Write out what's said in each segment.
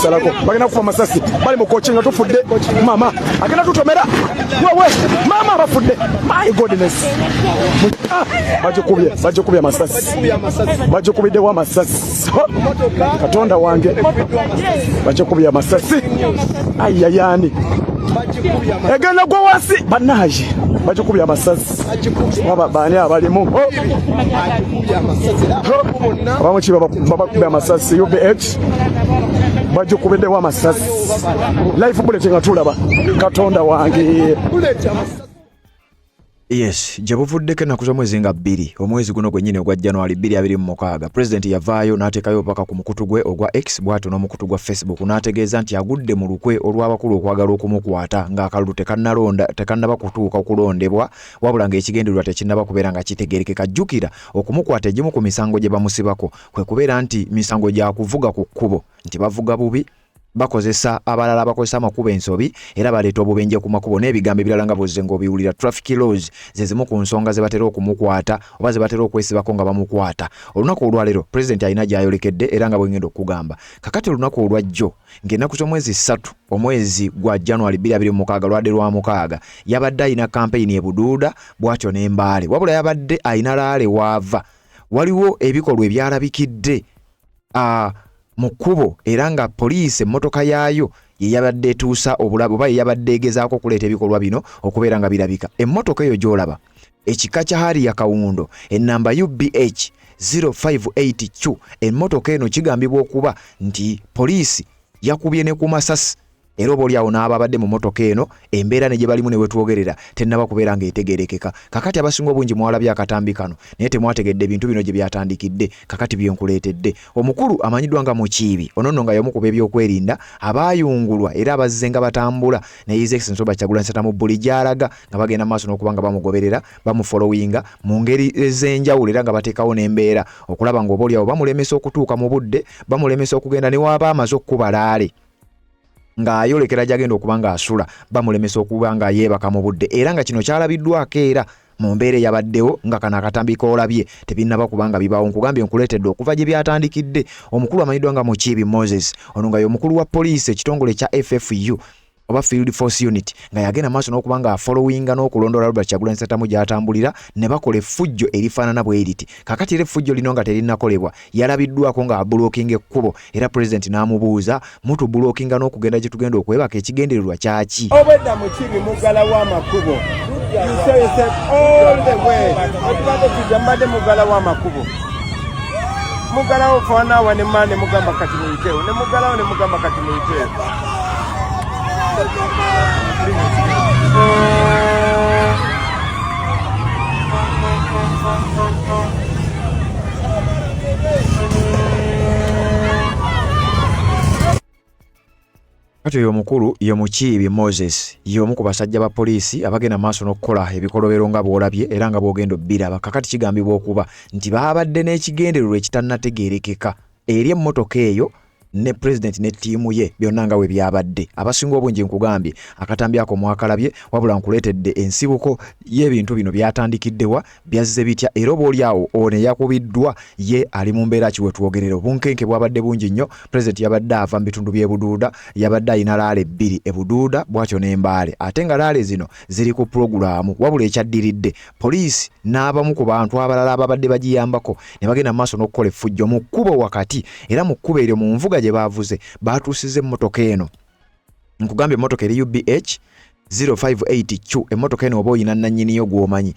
salako bagenda kufa masasi bali mu coaching tufudde mama agenda tutomera wewe mama bafudde my goodness bajukubya masasi bajukubidde wa masasi katonda wange bajukubya masasi ayayani egenda gwa wansi banaje bajukubya masasi bani abalimu abamuchi babakubya masasi UBH bajukubidde wa masasi life bulletin atulaba katonda wange. Yes, jabuvuddeko ennaku z'omwezi nga 2 omwezi guno gwennyini ogwa January 2026 President yavaayo n'ateekayo paka ku mukutu gwe ogwa X bw'atyo n'omukutu gwa Facebook n'ategeeza nti agudde mu lukwe olw'abakulu okwagala okumukwata ng'akalulu tekannaba kutuuka okulondebwa wabula ng'ekigendererwa tekinnaba kubeera nga kitegeerekeka. Jjukira okumukwata egimu ku misango gye bamusibako kwe kubeera nti misango gya kuvuga ku kkubo nti bavuga bubi bakozesa abalala bakozesa amakubo ensobi era baleeta obubenje ku makubo n'ebigambo ebirala nga bozze ng'obiwulira. Traffic laws ze zimu ku nsonga ze batera okumukwata oba ze batera okwesibako nga bamukwata. Olunaku olwaleero President alina gy'ayolekedde era nga bwengenda okugamba kakati olunaku olwajjo ng'ennaku z'omwezi 3 omwezi gwa January 2026 lwadde lwa mukaaga yabadde alina campaign e Buduuda bw'atyo n'Embaale wabula yabadde alina laale waava waliwo ebikolwa ebyalabikidde mu kkubo era nga poliisi emmotoka yaayo ye yabadde etuusa obulabe oba ye yabadde egezaako okuleeta ebikolwa bino okubeera nga birabika. Emmotoka eyo gy'olaba ekika kya Harrier Kawundo ennamba UBH 0582 emmotoka eno kigambibwa okuba nti poliisi yakubye ne ku masasi era oboolyawo n'ababadde mu mmotoka eno embeera ne gye balimu ne wetwogerera tennaba kubeera ng'etegeerekeka. Kakati abasinga obungi mwalabye akatambi kano naye temwategedde ebintu bino gye byatandikidde kakati byenkuleetedde. Omukulu amanyiddwa nga Mukiibi ono nno nga y'omu ku b'ebyokwerinda abaayungulwa era abazze nga batambula ne His Excellency Robert Kyagulanyi Ssentamu mu buli gy'alaga nga bagenda maaso n'okuba nga bamugoberera bamufollowinga mu ngeri ez'enjawulo era nga bateekawo n'embeera okulaba ng'oboolyawo bamulemesa okutuuka mu budde bamulemesa okugenda ne waba amaze okkuba laale ng'ayolekera gy'agenda okuba ng'asula bamulemesa okuba nga yeebaka mu budde era nga kino kyalabiddwako era mu mbeera eyabaddewo nga kano akatambi koolabye tebinnaba kubanga bibaawo. Nkugambye nkuleetedde okuva gye byatandikidde. Omukulu amanyiddwa nga Mukiibi Moses ono nga y'omukulu wa poliisi ekitongole kya FFU oba Field Force Unit nga yagenda maaso n'okuba nga afollowinga n'okulondoola Robert Kyagulanyi Ssentamu gy'atambulira ne bakola effujjo erifaanana bwe riti. Kakati era effujjo lino nga terinnakolebwa yalabiddwako nga abulookinga ekkubo era President n'amubuuza mutubulookinga n'okugenda gye tugenda okwebaka ekigendererwa kyaki. Obwedda Mukiibi muggala w'amakubo all the way otubadde tujambadde muggala w'amakubo muggalawo faanaawa ne mmaa ne mugamba kati muyiteewo ne muggalawo ne mugamba kati muyiteewo. Kati oyo omukulu ye Mukiibi Moses y'omu ku basajja ba poliisi abagenda maaso n'okukola ebikolobero nga bw'olabye era nga bw'ogenda obbiraba. Kakati kigambibwa okuba nti baabadde n'ekigendererwa ekitannategeerekeka eri emmotoka eyo ne President ne ttiimu ye byonna nga we byabadde. Abasinga obungi nkugambye akatambi ako mwakalabye wabula nkuleetedde ensibuko y'ebintu bino byatandikiddewa byazze bitya era oboolyawo ono yakubiddwa ye ali mu mbeera ki wetwogerera. Obunkenke bwabadde bungi nnyo. President yabadde ava mu bitundu by'e Buduuda yabadde alina laale 2 e Buduuda bw'atyo n'Embaale ate nga laale zino ziri ku pulogulaamu wabula ekyaddiridde poliisi n'abamu ku bantu abalala ababadde bagiyambako ne bagenda mu maaso n'okukola effujjo mu kkubo wakati era mu kkubo eryo mu nvuga gye baavuze baatuusiza emmotoka eno. Nkugambye emmotoka eri UBH 0582 emmotoka eno oba oyina nannyiniyo gw'omanyi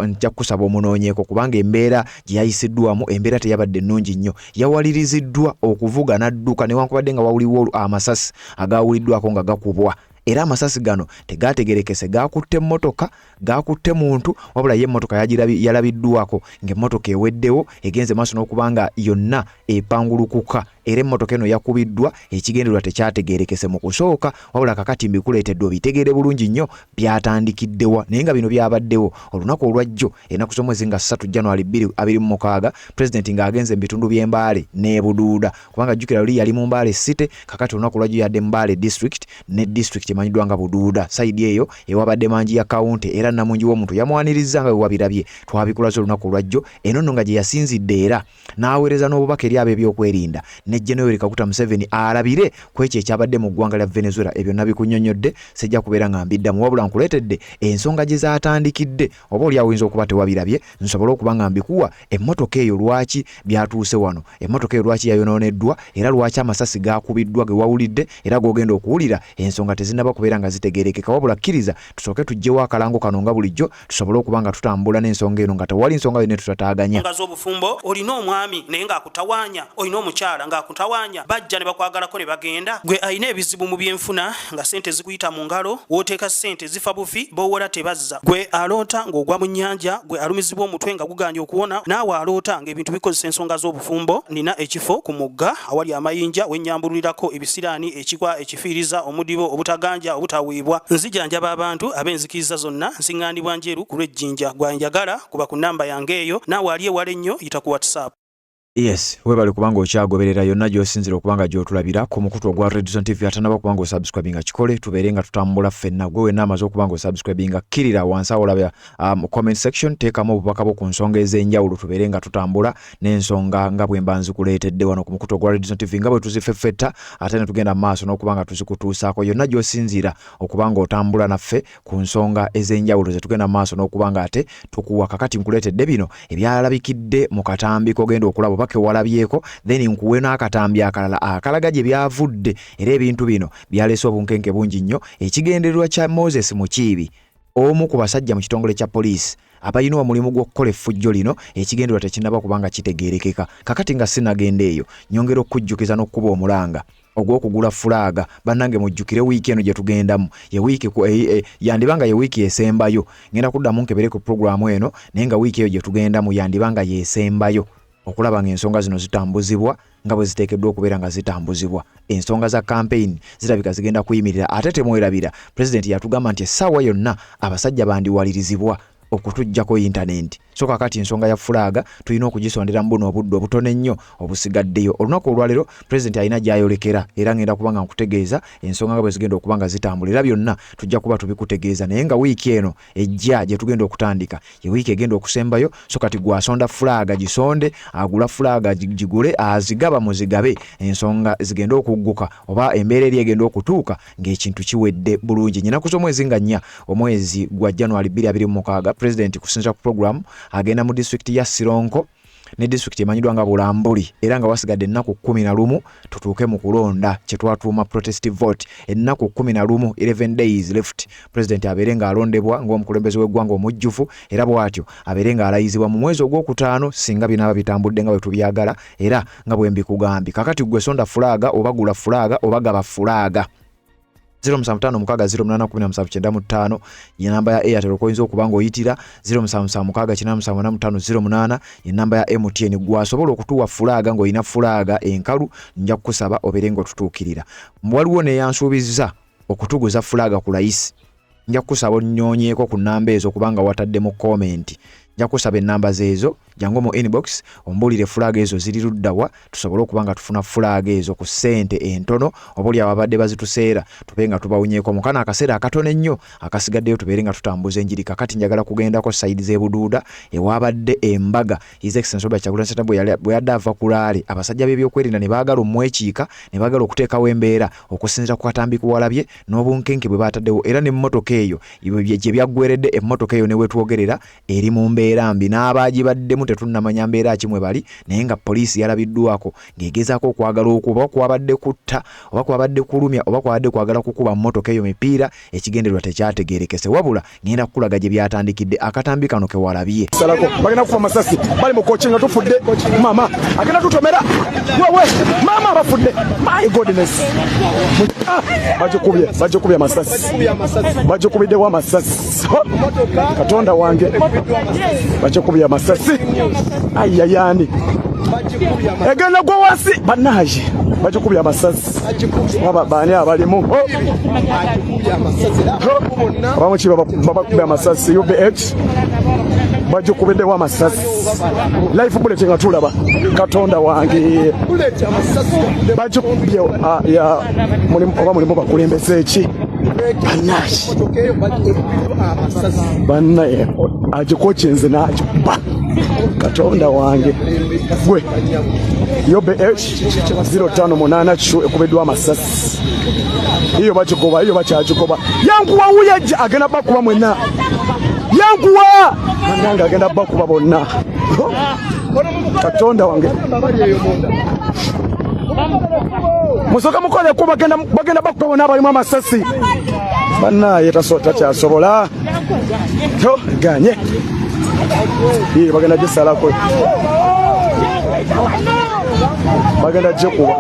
nja kusaba omunoonyeeko kubanga embeera gye yayisiddwamu embeera teyabadde nnungi nnyo. Yawaliriziddwa okuvuga n'adduka newankubadde nga wawuliwo amasasi agaawuliddwako nga gakubwa era amasasi gano tegaategerekese gaakutte emmotoka gaakutte muntu wabula ye emmotoka yalabiddwako ng'emmotoka eweddewo egenze maaso n'okuba nga yonna epangulukuka era emmotoka eno yakubiddwa ekigendererwa tekyategeerekese mu kusooka wabula kakati mbikuleetedde obitegeere bulungi nnyo byatandikiddewa naye nga bino byabaddewo olunaku olwajjo ennaku z'omwezi nga 3 January 2026 President ng'agenze mu bitundu by'Embaale ne Buduuda kubanga jjukira luli yali mu Mbaale City kakati olunaku olwajjo yadde Mbaale District ne District emanyiddwa nga Buduuda sayidi eyo ewabadde manji ya kawunti era namungi w'omuntu yamwaniriza nga wewabirabye twabikulaze olunaku olwajjo eno nno nga gye yasinzidde era n'aweereza n'obubaka eri ab'ebyokwerinda ne General Kaguta Museveni alabire kwekyo ekyabadde mu ggwanga lya Venezuela. Ebyo nabikunnyonnyodde sejja kubeera nga mbiddamu wabula nkuleetedde ensonga gye zaatandikidde oba oli awinza okuba tewabirabye nsobola okuba nga mbikuwa emmotoka eyo lwaki byatuuse wano, emmotoka eyo lwaki yayonooneddwa era lwaki amasasi gaakubiddwa ge wawulidde era g'ogenda okuwulira ensonga tezinnaba kubeera nga zitegeerekeka wabula kkiriza tusooke tuggyewo akalango kano nga bulijjo tusobole okuba nga tutambula n'ensonga eno nga tewali nsonga yonna tutataaganya. Z'obufumbo olina omwami naye ng'akutawaanya, olina omukyala ng'akutawaanya, bajja ne bakwagalako ne bagenda. Gwe alina ebizibu mu byenfuna nga ssente zikuyita mu ngalo, w'oteeka ssente zifa bufi b'owola tebazza. Gwe aloota ng'ogwa mu nnyanja, gwe alumizibwa omutwe nga guganja okuwona, naawe aloota ng'ebintu bikozesa ensonga z'obufumbo. Nina ekifo ku mugga awali amayinja wennyambulirako ebisiraani, ekikwa, ekifiiriza, omudibo, obutaganja, obutaweebwa. Nzijanjaba abantu ab'enzikiriza zonna, nsiŋŋaanibwa njeru ku lw'ejjinja. Gwanjagala kuba ku nnamba yange eyo, naawe ali ewala ennyo yita ku WhatsApp. Yes, webale kubanga okyagoberera yonna gy'osinzira okubanga gy'otulabira ku mukutu ogwa Red Zone TV atanaba kubanga osubscribinga kikole tubeere nga tutambula ffenna gwe wenna amaze okubanga osubscribinga kirira wansi awo olabya comment section teekamu obubaka bwo ku nsonga ez'enjawulo tubeere nga tutambula n'ensonga nga bwe mba nzikuleetedde wano ku mukutu ogwa Red Zone TV nga bwe tuzifeffetta ate ne tugenda mu maaso n'okubanga tuzikutuusaako yonna gy'osinzira okubanga otambula naffe ku nsonga ez'enjawulo ze tugenda mu maaso n'okubanga ate tukuwa kakati nkuleetedde bino ebyalabikidde mu katambi k'ogenda okulaba kewalabyeko then nkuwe n'akatambi akalala akalaga gye byavudde era ebintu bino byaleese obunkenke bungi nnyo. Ekigendererwa kya Moses Mukiibi omu ku basajja mu kitongole kya poliisi abayina omulimu gw'okukola effujjo lino ekigendererwa tekinnaba kubanga kitegeerekeka. Kakati nga sinagenda eyo nyongera okujjukiza n'okkuba omulanga ogw'okugula fulaaga bannange mujjukire wiiki eno gye tugendamu ye wiiki yandibanga ye wiiki esembayo ngenda kuddamu nkebere ku programu eno naye nga wiiki eyo gye tugendamu yandibanga yesembayo okulaba ng'ensonga zino zitambuzibwa nga bwe ziteekeddwa okubeera nga zitambuzibwa. Ensonga za campaign zirabika zigenda kuyimirira ate temwerabira pulezidenti yatugamba nti essaawa yonna abasajja bandiwalirizibwa okutujjako internet. So kakati ensonga ya fulaaga tulina okugisondera mu buno obudde obutono ennyo obusigaddeyo. Olunaku olwaleero pulezidenti alina gy'ayolekera era ngenda kubanga nkutegeeza ensonga nga bwe zigenda okuba nga zitambula era byonna tujja kuba tubikutegeeza naye nga wiiki eno ejja gye tugenda okutandika ye wiiki egenda okusembayo. So kati gwasonda fulaaga gisonde, agula fulaaga gigule, azigaba muzigabe, ensonga zigenda okugguka oba embeera eri egenda okutuuka ng'ekintu kiwedde bulungi. Nnyinaku z'omwezi nga 4 omwezi gwa January 2026 pulezidenti kusinziira ku programu agenda mu district ya Sironko ne district emanyiddwa nga Bulambuli era nga wasigadde ennaku 11 tutuuke mu kulonda kye twatuuma protest vote. Ennaku 11 11 days left president abeere nga alondebwa ng'omukulembeze w'eggwanga omujjufu era bw'atyo abeere nga alayizibwa mu mwezi ogwokutaano singa binaaba bitambudde nga bwe tubyagala era nga bwe mbikugambye. Kakati gwe sonda fulaaga oba gula fulaaga oba gaba fulaaga 075 ye namba ya Airtel okoyinza okuba ng'oyitira 075 ye namba ya MTN gwasobola okutuwa fulaaga ng'olina fulaaga enkalu nja kukusaba obeere ng'otutuukirira. Waliwo neyansuubizza okutuguza fulaaga ku layisi nja kukusaba onnyoonyeeko ku nnamba ezo kubanga watadde mu komenti. Nja kusaba ennamba zeezo jangu mu inbox ombulire fulaaga ezo ziri luddawa tusobole okubanga tufuna fulaaga ezo ku ssente entono obuli ababadde bazituseera tube nga tubawunyeeko mu kana akaseera akatono ennyo akasigaddeyo tubeere nga tutambuza enjiri. Kakati njagala kugendako sayidi z'ebuduuda ewabadde embaga His Excellency Robert Kyagulanyi Ssentamu bwe yadde ava ku laale abasajja b'ebyokwerinda ne baagala omwekiika ne baagala okuteekawo embeera okusinziira ku katambi kuwalabye n'obunkenke bwe baataddewo era n'emmotoka eyo gye byaggweredde emmotoka eyo ne wetwogerera eri mu mbeera mbi n'abaagibaddemu tetunnamanya mbeera kimwe bali naye nga poliisi yalabiddwako ng'egezaako okwagala okuba kwabadde kutta oba kwabadde kulumya oba kwabadde kwagala kukuba mmotoka eyo mipiira ekigendererwa tekyategeerekese wabula ngenda kukulaga gye byatandikidde akatambi kano kewalabye. Salako bagenda kufa masasi bali mu kochi nga tufudde mama agenda tutomera wewe mama bafudde my goodness bajukubye masasi wa masasi Katonda wange bajukubye amasasi ayayani egenda gwa wansi banaje bajukubye amasasi waba bani abalimu abamukiba babakubye amasasi UBX bajukubye wa masasi life bullet nga tulaba Katonda wange bajukubye ya mulimu bakulembeze eki banaje banaye ajikochenze nacho Katonda wange gwe yobe 058 ekubiddwa amasasi iyo bakyakigoba yankuwa wuya agenda bakuba mwenna yankuwa nanga agenda bakuba bonna Katonda wange musoka mukole kuba bagenda bakuba bonna abalimu amasasi bannaye takyasobola to ganye iyi bagenda gisalako bagenda gikuba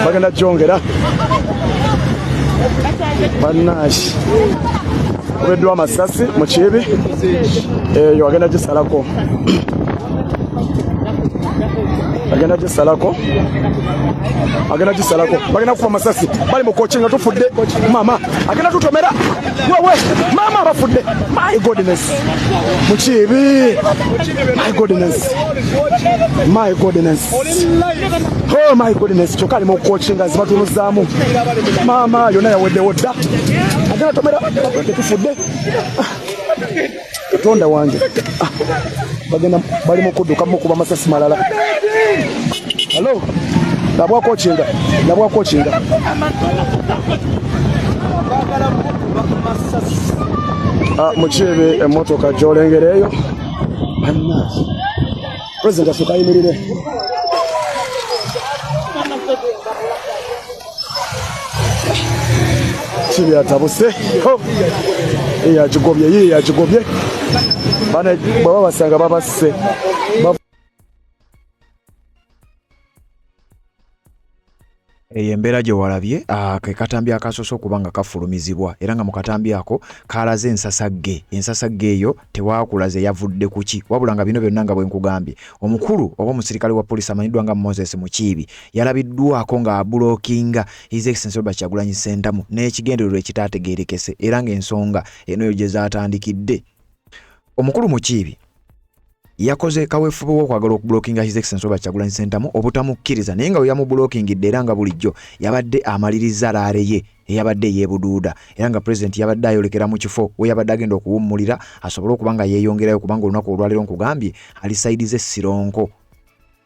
bagenda gyongera bannashi kubeddwa amasasi mu kibi eyo bagenda gisalako agenda gisalako bagenda kufa amasasi bali mu coaching tufudde mama agenda tutomera wewe mama bafudde my goodness mu kibi my goodness oh my goodness chokali mu coaching azibatuluzaamu mama yona yawedde wodda agenda tomera tufudde Katonda wange bagenda bali mu kudduka mu kuba amasasi malala. Hello nabwa coachinga mukibe emotoka gyolengereyo president asuka yimirire kibi atabuse yagigobye bana baba basanga babase embeera gye walabye ke katambi akasoso kubanga kafulumizibwa era nga mu katambi ako kalaze ensasagge eyo tewakulaze yavudde kuki wabula nga bino byonna nga bwe nkugambye omukulu oba omusirikale wa polisi amanyiddwa nga Moses Mukiibi yalabiddwako nga abulookinga His Excellency Robert Kyagulanyi Ssentamu n'ekigendererwa ekitaategeerekese era ng'ensonga eno gye zaatandikidde. Omukulu Mukiibi yakoze kaweefube w'okwagala okubulookinga His Excellency Robert Kyagulanyi Ssentamu obutamukkiriza naye nga we yamubulookingidde era nga bulijjo yabadde amaliriza laale ye eyabadde yeebuduuda era nga president yabadde ayolekera mu kifo we yabadde agenda okuwummulira asobole okuba nga yeeyongerayo kubanga olunaku olwaleero nkugambye ali sayidi ze Sironko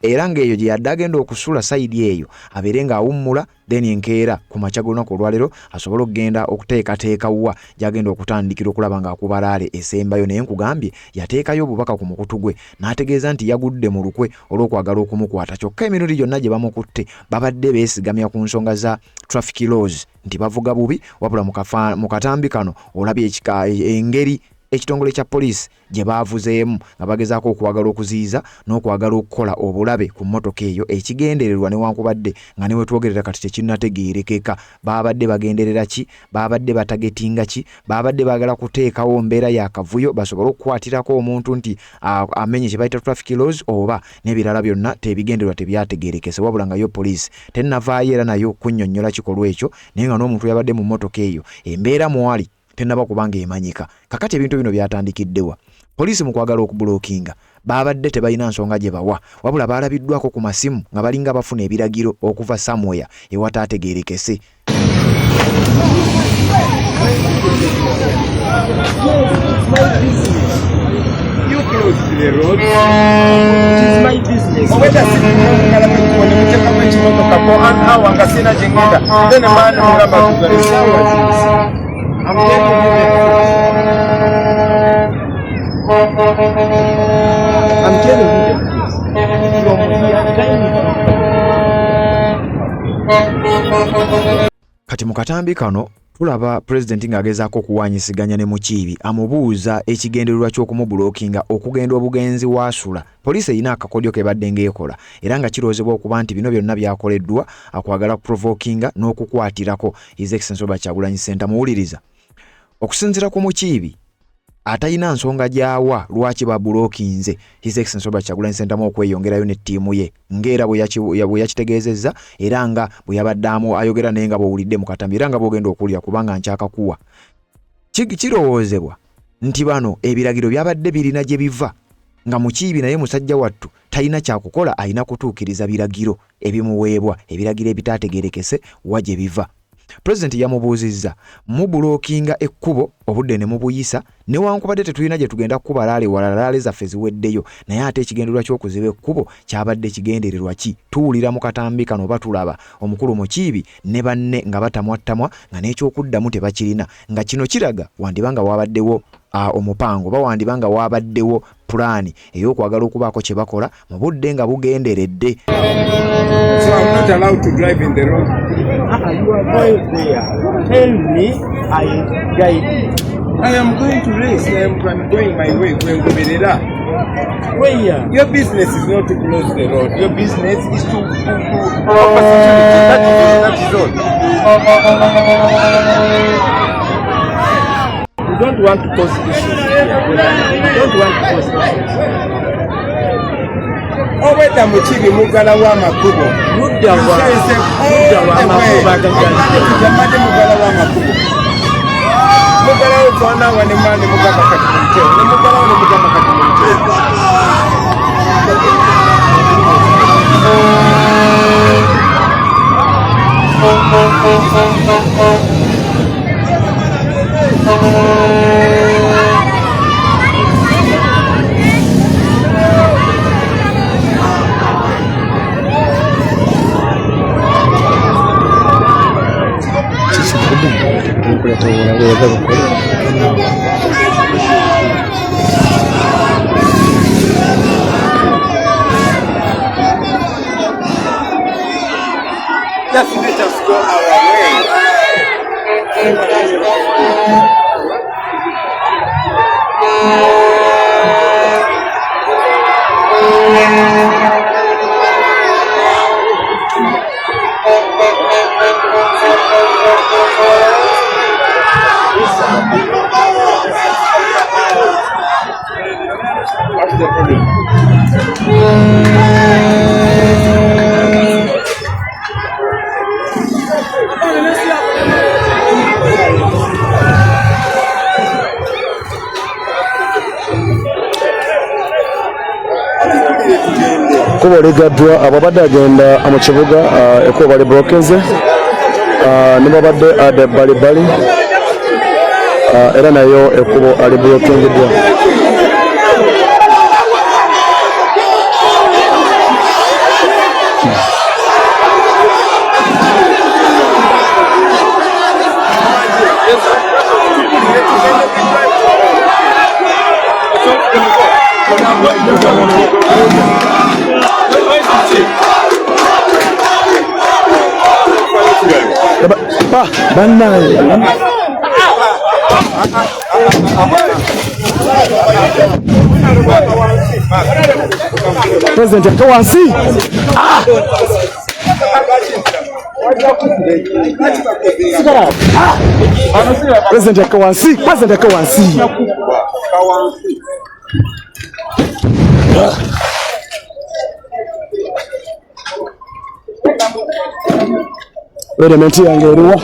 era ng'eyo gye yadde agenda okusula sayidi eyo abeere ng'awummula then enkeera ku makya g'olunaku olwaleero asobole okugenda okuteekateeka wa gy'agenda okutandikira okulaba ng'akuba laale esembayo naye nkugambye yateekayo obubaka ku mukutu gwe n'ategeeza nti yagudde mu lukwe olw'okwagala okumukwata kyokka emirundi gyonna gye bamukutte babadde beesigamya ku nsonga za traffic laws nti bavuga bubi wabula mu katambi kano olabye engeri ekitongole kya poliisi gye baavuzeemu nga bagezaako okwagala okuziyiza n'okwagala okukola obulabe ku mmotoka eyo ekigendererwa newankubadde nga ne wetwogerera kati tekinnategeerekeka baabadde bagenderera ki baabadde batagetinga ki baabadde baagala kuteekawo mbeera yakavuyo basobole okukwatirako omuntu nti amenye kye bayita traffic laws oba n'ebirala byonna tebigendererwa tebyategeerekese wabula nga yo poliisi tennavaayo era nayo kunnyonnyola kikolwa ekyo naye nga n'omuntu yabadde mu mmotoka eyo embeera mwali tenaba kubanga emanyika kakati ebintu bino byatandikiddewa poliisi mu kwagala okubulookinga baabadde tebalina nsonga gye bawa wabula baalabiddwako ku masimu nga balinga bafuna ebiragiro okuva somewhere ewataategeerekese. Kati mu katambi kano tulaba president ng'agezaako okuwanyisiganya ne Mukiibi amubuuza ekigendererwa ky'okumubulookinga okugenda obugenzi waasula. Poliisi erina akakodyo ke badde ng'ekola era nga kiroozebwa okuba nti bino byonna byakoleddwa akwagala provokinga n'okukwatirako His Excellency Robert Kyagulanyi Ssentamu. Muwuliriza okusinziira ku Mukiibi atayina nsonga gyawa lwaki babulookinze His Excellency Robert Kyagulanyi Ssentamu okweyongerayo ne ttiimu ye ng'era bwe yakitegeezezza era nga bwe yabaddamu ayogera naye nga bw'owulidde mu katambi era nga bw'ogenda okuwulira kubanga nkyakakuwa kirowoozebwa nti bano ebiragiro byabadde birina gye biva nga Mukiibi naye musajja wattu talina kyakukola alina kutuukiriza biragiro ebimuweebwa ebiragiro ebitaategeerekese wa gye biva President yamubuuzizza mubulookinga ekkubo obudde ne mubuyisa newankubadde tetulina gye tugenda kukuba laale wala laale zaffe ziweddeyo naye ate ekigendererwa ky'okuziba ekkubo kyabadde kigendererwa ki tuwulira mu katambi kano batulaba omukulu Mukiibi ne banne nga batamwattamwa nga n'ekyokuddamu tebakirina nga kino kiraga wandibanga wabaddewo omupango bawandibanga wabaddewo pulaani ey'okwagala okubaako kye bakola mu budde nga bugenderedde. So I'm not allowed to drive in the road. You are going there. Tell me, I guide you. I am going to race. I am going my way. Where? Your business is not to close the road. Your business is to offer security. That is all. You don't want to cause issues. You don't want to cause issues. Obweta Mukiibi mugala w'amakubo. Mudda w'amakubo Jamade mugala w'amakubo. Mugala w'ofana wane mane mugamba kati muteo. Ne mugala wane mugamba kati muteo. Just let us go our way. What's the problem? Kubo ligaddwa ababadde agenda mu kibuga ekkubo bali blokeze ne babadde ade balibali era nayo ekkubo ali blokingiddwa. President Kawansi. President Kawansi. President Kawansi. Elementi yange eriwa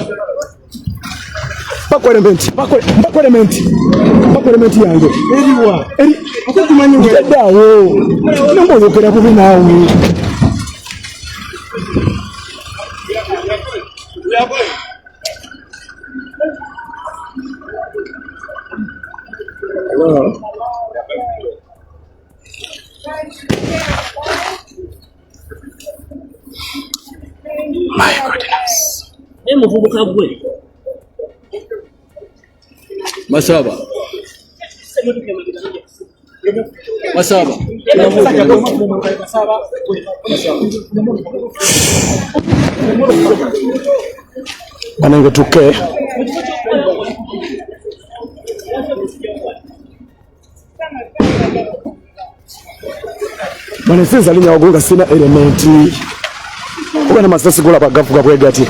elementi yange eriwa eri akutumanyi ngadawo nambozokera bubi nawe My goodness. Muvubuka gwe. Masaba. Banenge tuke. Bane sinza linya wagonga sina elementi. Kubana masasi gola bagavuga bwegati.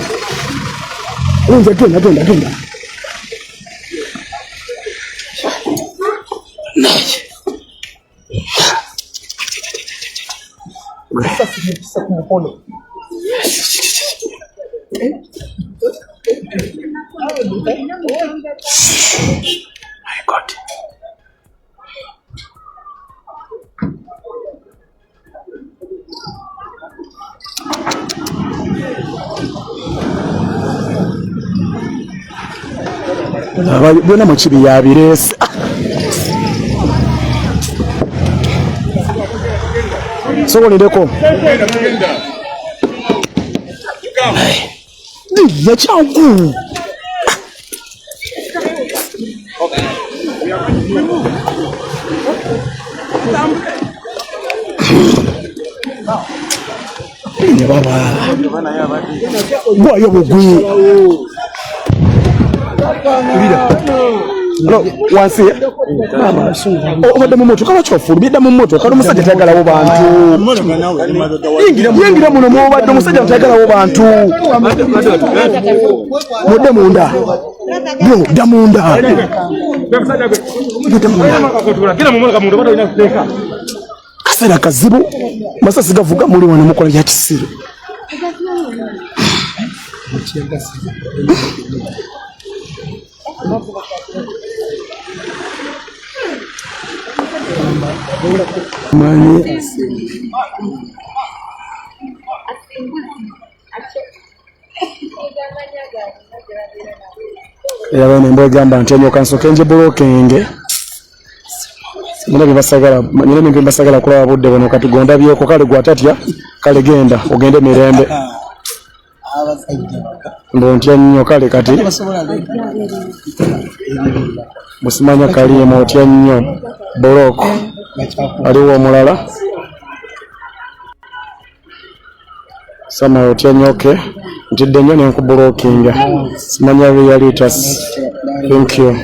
Unje genda. My God. byonna mu kibi yabireese. Sobolireko yakyangu gwayo bugwi wansi obadde mu motoka bakyofuulumidda mu motoka kali omusajja tayagalawo bantu yingira muno mwobadde omusajja tayagalawo bantu mudde munda dda munda kaseera kazibu masasi gavuga muli wano mukola bya kisiru mani yabone mbo gamba ntenyo kansoke nje bulokenge nyine bintu basagala kulaba budde bono kati gonda byeko kale gwatatya kale genda ogende mirembe ndo ntya nnyo kale kati musimanya kalimu otya nnyo boloko aliwo omulala sama otya nnyo ke ntidde nnyo nenkubulokinga simanya realitas. Thank you.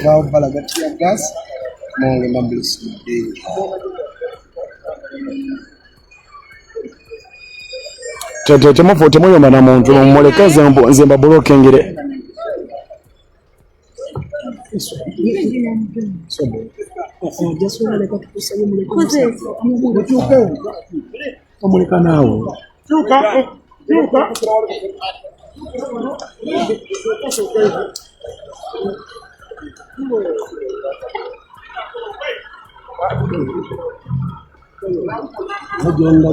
Temufu temuyomba na muntu mumulekeze nze mbabulokengere. Omuleka naawe Agenda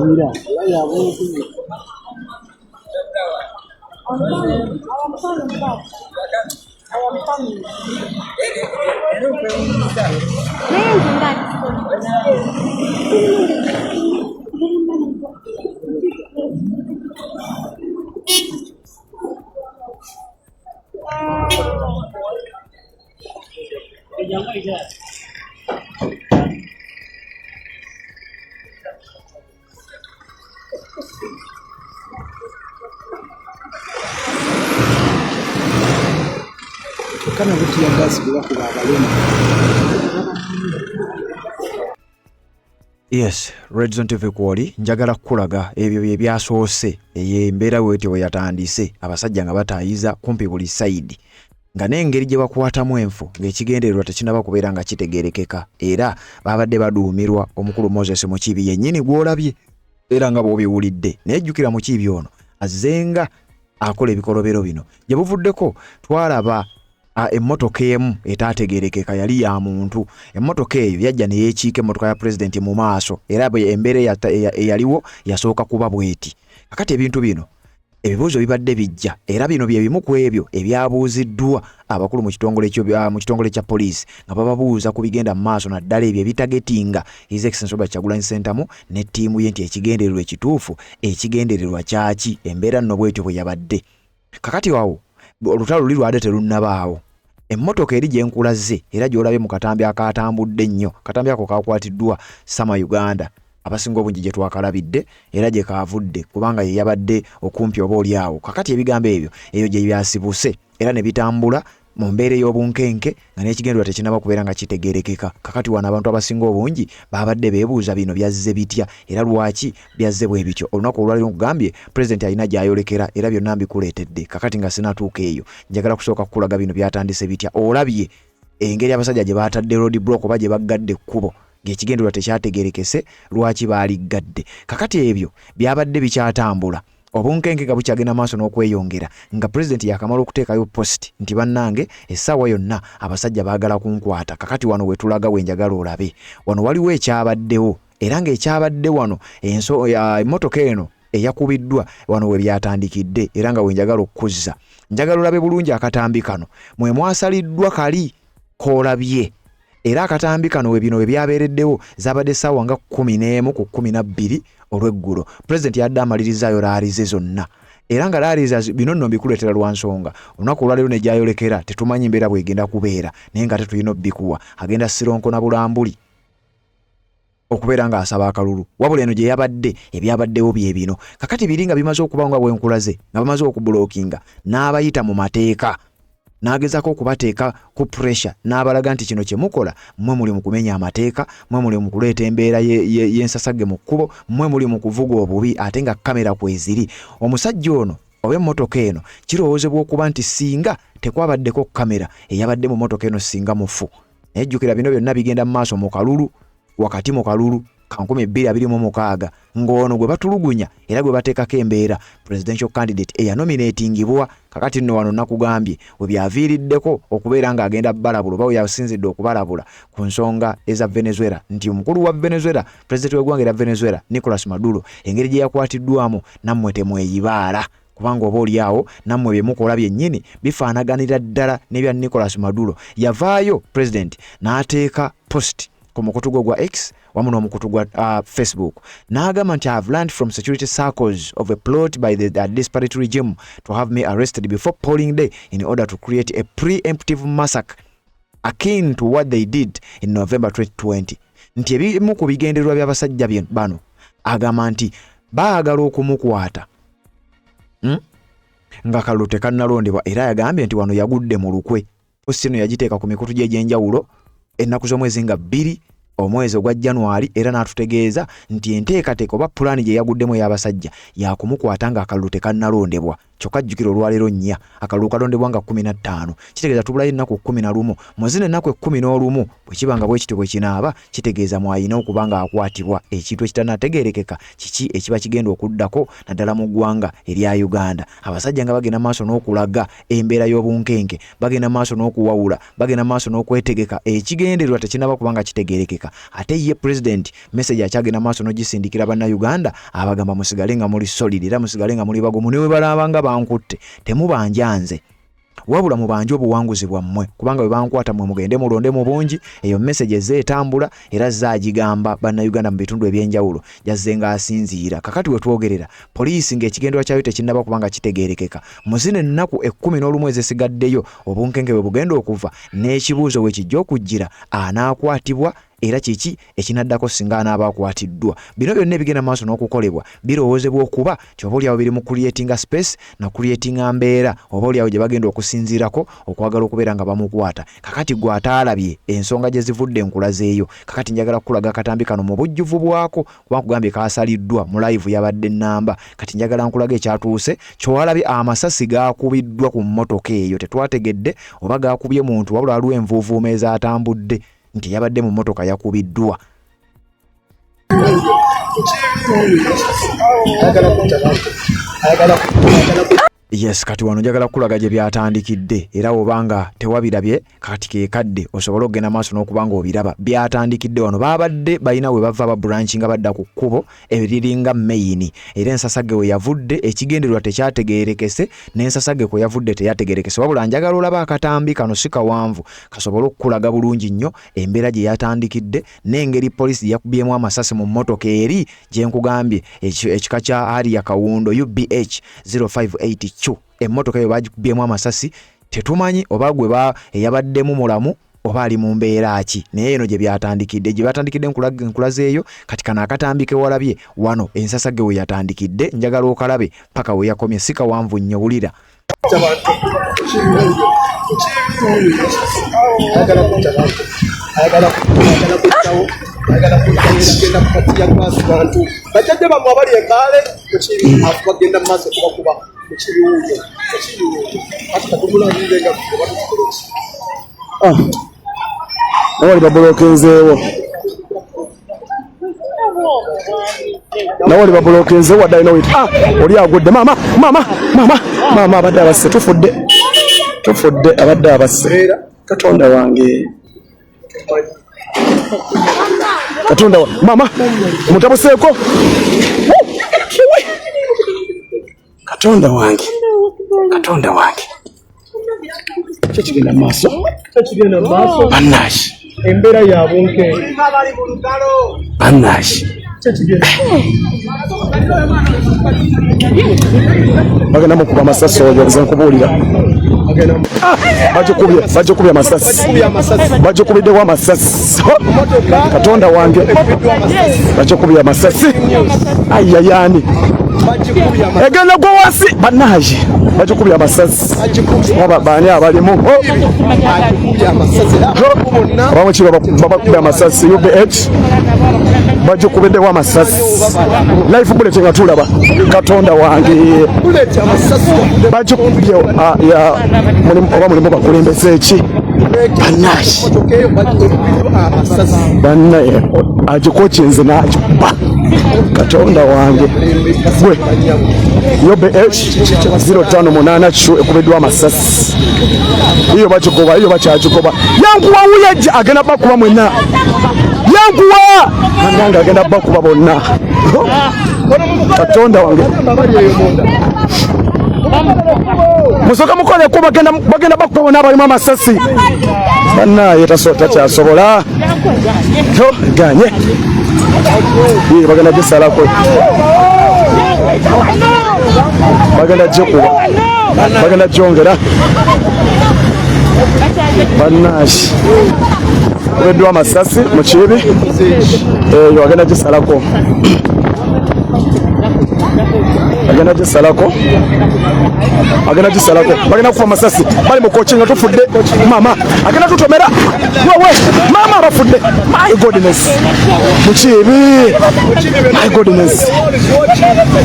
kana buti ya gas bila kubabalema. Yes, Red Zone TV kwoli njagala kukulaga ebyo bye byasoose eyembeera bwetyo bwe yatandise abasajja nga batayiza kumpi buli side nga n'engeri gye bakwatamu enfu ng'ekigendererwa tekinaba kubeera nga kitegeerekeka era babadde baduumirwa omukulu Moses Mukiibi yennyini gw'olabye era nga bw'obiwulidde nejjukira Mukiibi ono azenga akola ebikolobero bino gye buvuddeko twalaba emmotoka emu etaategeerekeka yali ya muntu. Emmotoka eyo yajja ne yeekiika emmotoka ya president mu maaso era embeera eyaliwo yasooka kuba bweti. Kakati ebintu bino ebibuuzo bibadde bijja era bino bye bimu ku ebyo ebyabuuziddwa abakulu mu kitongole kya poliisi nga bababuuza ku bigenda mu maaso naddala ebyo ebitagetinga His Excellency Robert Kyagulanyi Ssentamu ne ttiimu ye nti ekigendererwa ekituufu ekigendererwa kyaki embeera nno bwetyo bwe yabadde. Kakati waawo olutalo luli lwadde terunnabaawo. Emmotoka eri gye nkulaze era gy'olabye mu katambi akatambudde nnyo. Katambi ako kakwatiddwa Sama Uganda abasinga obungi gye twakalabidde era gye kaavudde kubanga ye yabadde okumpi oba oli awo. Kakati ebigambo ebyo eyo gye byasibuse era ne bitambula mu mbeera ey'obunkenke nga n'ekigendererwa tekinaba kubeera nga kitegeerekeka. Kakati wano abantu abasinga obungi babadde beebuuza bino byazze bitya era lwaki byazze bwe bityo. Olunaku olwaliro nkugambye pulezidenti alina gy'ayolekera era byonna mbikuleetedde. Kakati nga sinatuuka eyo njagala kusooka kukulaga bino byatandise bitya. Olabye engeri abasajja gye baatadde road block oba gye baggadde ekkubo ng'ekigendererwa tekyategeerekese lwaki baaligadde. Kakati ebyo byabadde bikyatambula obunkenke nga bukyagenda maaso n'okweyongera nga pulezidenti yakamala okuteekayo post nti bannange essaawa yonna abasajja baagala kunkwata. Kakati wano wetulaga wenjagala olabe wano waliwo ekyabaddewo era ng'ekyabadde wano emmotoka eno eyakubiddwa wano we byatandikidde era nga wenjagala okuzza njagala olabe bulungi akatambi kano mwe mwasaliddwa kali koolabye era akatambi kano we bino we byabeereddewo zabadde ssaawa nga 11 ku 12 olw'eggulo president yadde amalirizaayo laalize zonna era nga laaliza bino nno mbikuleetera lwa nsonga olunaku olwaleero ne gyayolekera tetumanyi mbeera bwegenda kubeera naye nga tetulina obbikuwa agenda Sironko na Bulambuli okubeera nga asaba akalulu wabula eno gye yabadde ebyabaddewo bye bino kakati biri nga bimaze okuba nga bwenkulaze nga bamaze okubulookinga n'abayita mu mateeka n'agezako okubateeka ku pressure n'abalaga nti kino kye mukola mmwe muli mu kumenya amateeka mmwe muli mu kuleeta embeera y'ensasage mu kkubo mmwe muli mu kuvuga obubi ate nga kamera kweziri omusajja ono oba emmotoka eno kirowoozebwa okuba nti singa tekwabaddeko kamera eyabadde mu mmotoka eno singa mufu naye jjukira bino byonna bigenda mu maaso mu kalulu wakati mu kalulu ka 2026 ng'ono gwe batulugunya era gwe bateekako embeera presidential candidate eyanominatingibwa kakati nno wano nakugambye we byaviiriddeko okubeera ng'agenda balabula oba we yasinzidde okubalabula ku nsonga eza Venezuela nti omukulu wa Venezuela president w'eggwanga era Venezuela Nicolas Maduro engeri gye yakwatiddwamu nammwe temweyibaala kubanga oba oli awo nammwe bye mukola byennyini bifaanaganira ddala n'ebya Nicolas Maduro yavaayo president n'ateeka post ku mukutu gwa X wamu n'omukutu gwa Facebook n'agamba nti I have learned from security circles of a plot by the disparate regime to have me arrested before polling day in order to create a preemptive massacre akin to what they did in November 2020 nti ebimu ku bigendererwa by'abasajja bano agamba nti baagala okumukwata nga kalulu tekannalondebwa era yagambye nti wano yagudde mu lukwe posti eno yagiteeka ku mikutu gye egy'enjawulo ennaku z'omwezi nga 2 omwezi ogwa January era n'atutegeeza nti enteekateeka oba pulaani gye yaguddemu ey'abasajja yakumukwata nga akalulu tekannalondebwa kyokka jjukira olwaleero nnya akalulu kalondebwa nga 15 kitegeeza tubulayo ennaku 11 muzina ennaku 11 bwe kiba nga bwe kityo bwe kinaaba kitegeeza mwayina okuba nga akwatibwa ekintu ekitanategeerekeka kiki ekiba kigenda okuddako naddala mu ggwanga erya Uganda abasajja nga bagenda maaso n'okulaga embeera y'obunkenke bagenda maaso n'okuwawula bagenda maaso n'okwetegeka ekigendererwa tekinaba kuba nga kitegeerekeka ate ye president message akyagenda maaso n'ogisindikira bannayuganda abagamba musigale nga muli solid era musigale nga muli bagumu ne bwe balabanga bankutte temubanjanze wabula mubanje obuwanguzi bwammwe kubanga bwe bankwata mwe mugende mulonde mu bungi eyo message zeetambula era zaagigamba bannayuganda mu bitundu ebyenjawulo jazze nga asinziira kakati we twogerera poliisi ng'ekigendwa kyayo tekinnaba kubanga kitegeerekeka muzina ennaku 11 ezisigaddeyo obunkenke bwe bugenda okuva n'ekibuuzo we kijja okujjira anaakwatibwa era kiki ekinaddako singa anaaba akwatiddwa bino byonna ebigenda maaso n'okukolebwa birowoozebwa okuba kyoba oli awo biri mu creating space na creating mbeera oba oli awo gye bagenda okusinziirako okwagala okubeera nga bamukwata kakati gwe ataalabye ensonga gye zivudde enkulazeeyo kakati njagala kukulaga akatambi kano mu bujjuvu bwako kuba nkugambye kaasaliddwa mu live yabadde nnamba kati njagala nkulaga ekyatuuse kyowalabye amasasi gaakubiddwa ku mmotoka eyo tetwategedde oba gaakubye muntu wabula waliwo envuuvuuma ezaatambudde nti yabadde mu mmotoka yakubiddwa Yes, kati wano njagala kulaga gye byatandikidde era obanga tewabirabye kati keekadde osobola okugenda maaso n'okubanga obiraba byatandikidde wano babadde balina we bava ba branch nga badda ku kkubo ebiriringa main era ensasage we yavudde ekigendererwa tekyategeerekese n'ensasage ko yavudde teyategeerekese wabula njagala olaba akatambi kano si kawanvu kasobola okukulaga bulungi nnyo embeera gye yatandikidde n'engeri poliisi yakubyemu amasasi mu mmotoka eri gye nkugambye ekika kya Harrier Kawundo UBH 058 emmotoka eyo bagikubyemu amasasi tetumanyi oba gwe eyabaddemu mulamu oba ali mu mbeera ki naye eno gye byatandikidde nkulazeeyo kati kana akatambike walabye wano ensasage we yatandikidde njagala okalabe paka we yakomye si kawanvu nnyo wulira bajjajja bamwe abali ekaale mukiri bagenda maaso kubakuba mukiruuyo kati katugulabirenga nawali babolokenzeewo nawali babolokenzeewo wadde alina wita oli agudde mama abadde abasse tufudde abadde abasse katonda wange katonda mama mutabuseeko katonda wange Tekigenda maaso. Tekigenda maaso. Bannaaki. Embeera ya bunke. Bannaaki. Tekigenda. Bagenda mukuba amasasi oyo nze nkubuulira. Bajikubye amasasi. Bajikubiddewo amasasi. Katonda wange. Bajikubye amasasi. Ayayani. Egenda gwa wansi bannaaki. Bajikubye amasasi. Baani abalimu. Abamu ki babakubye amasasi. UBH. Bajikubiddewo amasasi. Life bullet nga tulaba. Katonda wange. Bajikubye oba mulimu bakulembeze eki. Bannaaki. Bannaye agikokinze n'agikuba. Katonda wange. Gwe. UBH 058 ekubiddwa amasasi. Iyo bakikuba, iyo bakyagikuba. Yankuwa wuyajja agenda bakuba mwenna. Yankuwa! Ananga agenda bakuba bonna. Katonda wange. Musoka mukole ko bagenda bakuba bonna abalimu amasasi. Bannaye takyasobola. Ganye. Ye bagenda gisalako. Bagenda gikuba. Bagenda gyongera. Bannaaki. Kubiddwa amasasi mu kibi. Eyo bagenda gisalako. Bagenda gisalako. Bagenda kufa amasasi. Bali mu coaching tufudde. Mama agenda tutomera. Wewe mama abafudde. My goodness. Mu kibi. My goodness.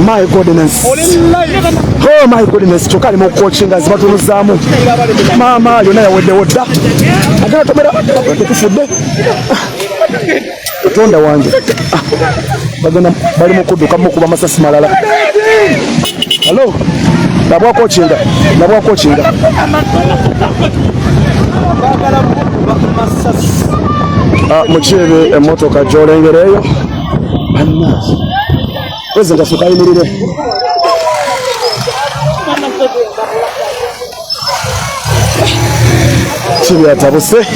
My goodness. Oh my goodness. Chokali mu coaching azibatunuzaamu. Mama yona yaweddewo dda. Agenda tutomera. Tufudde. Katonda wange. Bagenda bali mu kudduka mukuba amasasi malala. Hello. Nabwako chinga. Mukibe emotoka gyolengereyo. President asukayimirire. Kibi atabuse.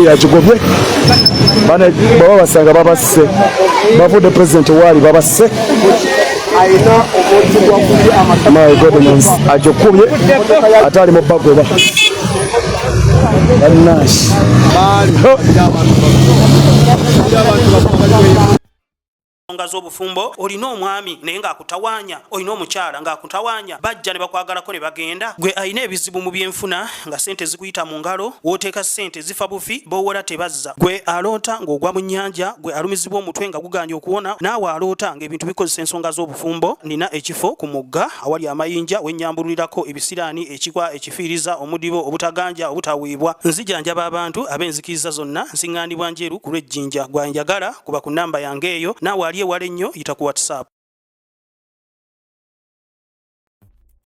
Yagigobye. Bana baba basanga babase. Bavudde president wali babase. Ayina omuntu gwakubye amasasi. My goodness. Agikubye atali mu bagoba. Bannaaki. Ensonga z'obufumbo olina omwami naye ng'akutawaanya, olina omukyala ng'akutawaanya, bajja ne bakwagalako ne bagenda. Gwe alina ebizibu mu byenfuna nga ssente zikuyita mu ngalo, w'oteeka ssente zifa bufi b'owola tebazza. Gwe aloota ng'ogwa mu nnyanja, gwe alumizibwa omutwe nga guganye okuwona, naawe aloota ng'ebintu bikozesa ensonga z'obufumbo. Nina ekifo ku mugga awali amayinja wennyambulirako ebisiraani, ekikwa, ekifiiriza, omudibo, obutaganja, obutaweebwa. Nzijanjaba abantu ab'enzikiriza zonna, nsiŋŋaanibwa njeru ku lw'ejjinja. Gwanjagala kuba ku nnamba yange eyo, naawe ali ewala ennyo yita ku WhatsApp.